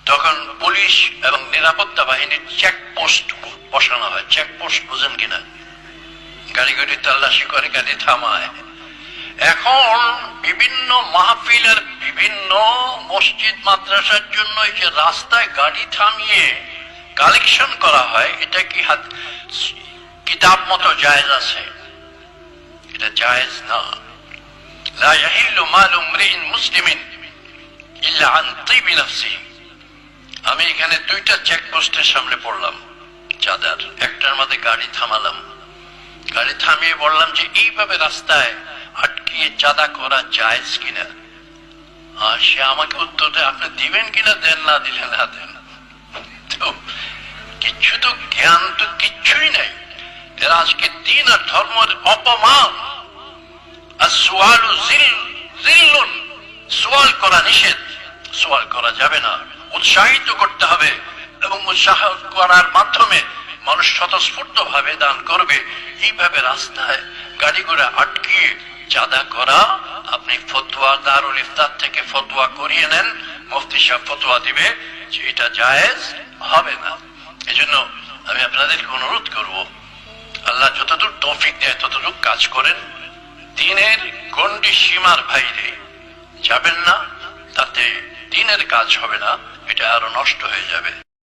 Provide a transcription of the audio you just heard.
তখন পুলিশ এবং নিরাপত্তা বাহিনীর চেকপোস্ট বসানো হয়। চেকপোস্ট বুঝেন কিনা? গাড়ি গাড়ি তল্লাশি করে, গাড়ি থামায়। এখন বিভিন্ন মাহফিলের বিভিন্ন মসজিদ মাদ্রাসার জন্য এই যে রাস্তায় গাড়ি থামিয়ে কালেকশন করা হয়, এটা কি কিতাব মতো জায়েজ আছে? এটা জায়েজ না। লা ইয়াহিল্লু মালু ইমরিইন মুসলিমিন ইল্লা আন তিবি নাফসিহি। আমি এখানে দুইটা চেকপোস্টের সামনে পড়লাম, চাঁদার। একটার মধ্যে গাড়ি থামালাম, গাড়ি থামিয়ে বললাম যে এইভাবে রাস্তায় আটকিয়ে চাঁদা করা জায়েজ কিনা। আর সে আমাকে উত্তর দেয়, আপনি দিবেন কিনা দেন, না দিলে না দেন। তো কিচ্ছু তো জ্ঞান তো কিচ্ছুই নাই এরা। আজকে দিন আর ধর্মের অপমান। আর সুয়ালু জিল্লুন, সোয়াল করা নিষেধ, সোয়াল করা যাবে না। উৎসাহিত করতে হবে এবং উৎসাহ করার মাধ্যমে মানুষ স্বতঃস্ফূর্ত ভাবে দান করবে। এইভাবে রাস্তায় গাড়ি ঘোড়া আটকিয়ে চাঁদা করা, আপনি ফতোয়া দারুল ইফতার থেকে ফতোয়া করিয়ে নেন, মুফতি সাহেব ফতোয়া দিবে যে এটা জায়েজ হবে না। এজন্য আমি আপনাদেরকে অনুরোধ করব, আল্লাহ যতদূর তৌফিক দেয় ততটুকু কাজ করেন। দিনের গণ্ডি সীমার বাইরে যাবেন না, তাতে দিনের কাজ হবে না, এটা আরো নষ্ট হয়ে যাবে।